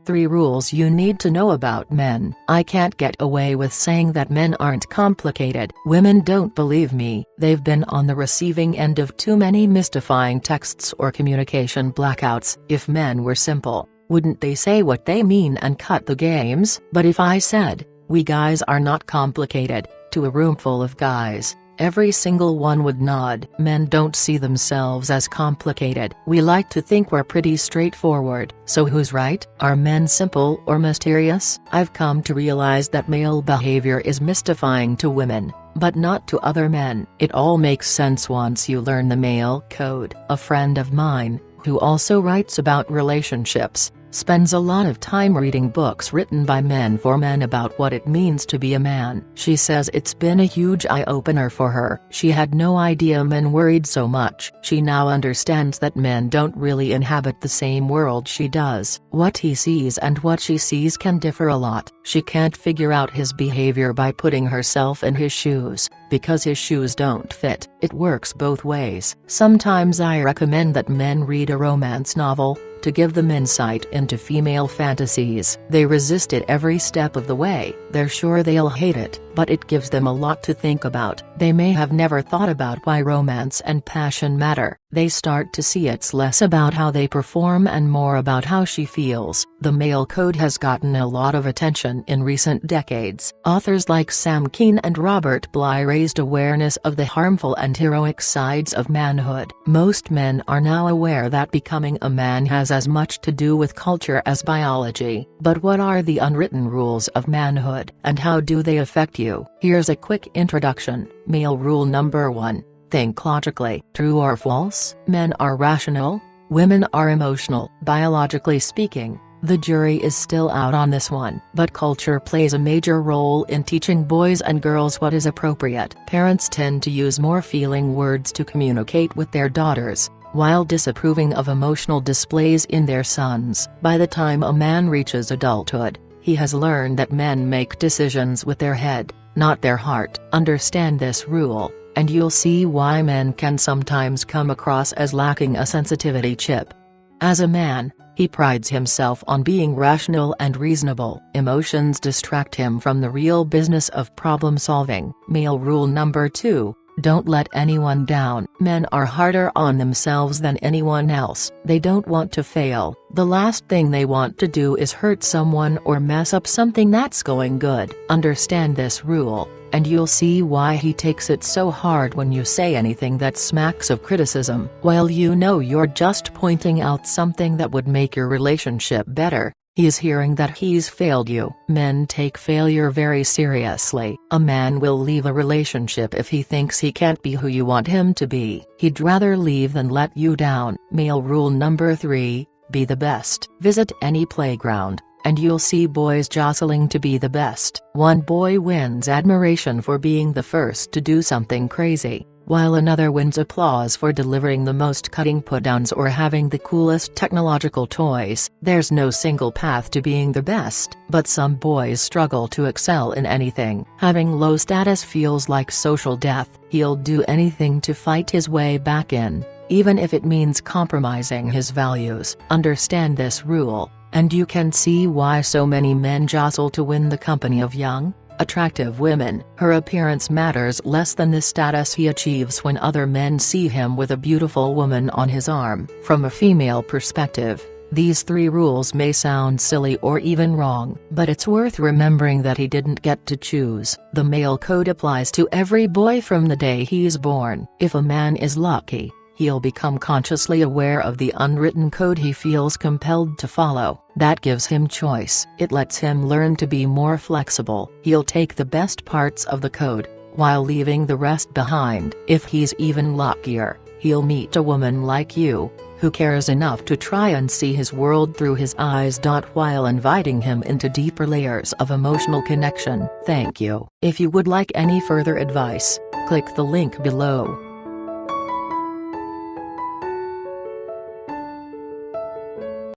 3 rules you need to know about men. I can't get away with saying that men aren't complicated. Women don't believe me. They've been on the receiving end of too many mystifying texts or communication blackouts. If men were simple, wouldn't they say what they mean and cut the games? But if I said, "We guys are not complicated," to a room full of guys, every single one would nod. Men don't see themselves as complicated. We like to think we're pretty straightforward. So who's right? Are men simple or mysterious? I've come to realize that male behavior is mystifying to women, but not to other men. It all makes sense once you learn the male code. A friend of mine, who also writes about relationships, spends a lot of time reading books written by men for men about what it means to be a man. She says it's been a huge eye-opener for her. She had no idea men worried so much. She now understands that men don't really inhabit the same world she does. What he sees and what she sees can differ a lot. She can't figure out his behavior by putting herself in his shoes, because his shoes don't fit. It works both ways. Sometimes I recommend that men read a romance novel, to give them insight into female fantasies. They resist it every step of the way. They're sure they'll hate it, but it gives them a lot to think about. They may have never thought about why romance and passion matter. They start to see it's less about how they perform and more about how she feels. The male code has gotten a lot of attention in recent decades. Authors like Sam Kean and Robert Bly raised awareness of the harmful and heroic sides of manhood. Most men are now aware that becoming a man has as much to do with culture as biology. But what are the unwritten rules of manhood, and how do they affect you? Here's a quick introduction. Male rule number 1. Think logically. True or false? Men are rational, women are emotional. Biologically speaking, the jury is still out on this one. But culture plays a major role in teaching boys and girls what is appropriate. Parents tend to use more feeling words to communicate with their daughters, while disapproving of emotional displays in their sons. By the time a man reaches adulthood, he has learned that men make decisions with their head, not their heart. Understand this rule, and you'll see why men can sometimes come across as lacking a sensitivity chip. As a man, he prides himself on being rational and reasonable. Emotions distract him from the real business of problem solving. Male rule number 2. Don't let anyone down. Men are harder on themselves than anyone else. They don't want to fail. The last thing they want to do is hurt someone or mess up something that's going good. Understand this rule, and you'll see why he takes it so hard when you say anything that smacks of criticism. While you know you're just pointing out something that would make your relationship better, he's hearing that he's failed you. Men take failure very seriously. A man will leave a relationship if he thinks he can't be who you want him to be. He'd rather leave than let you down. Male rule number 3. Be the best. Visit any playground, and you'll see boys jostling to be the best. One boy wins admiration for being the first to do something crazy, while another wins applause for delivering the most cutting put-downs or having the coolest technological toys. There's no single path to being the best, but some boys struggle to excel in anything. Having low status feels like social death. He'll do anything to fight his way back in, even if it means compromising his values. Understand this rule, and you can see why so many men jostle to win the company of young, attractive women. Her appearance matters less than the status he achieves when other men see him with a beautiful woman on his arm. From a female perspective, these 3 rules may sound silly or even wrong, but it's worth remembering that he didn't get to choose. The male code applies to every boy from the day he's born. If a man is lucky, he'll become consciously aware of the unwritten code he feels compelled to follow. That gives him choice. It lets him learn to be more flexible. He'll take the best parts of the code, while leaving the rest behind. If he's even luckier, he'll meet a woman like you, who cares enough to try and see his world through his eyes. While inviting him into deeper layers of emotional connection. Thank you. If you would like any further advice, click the link below.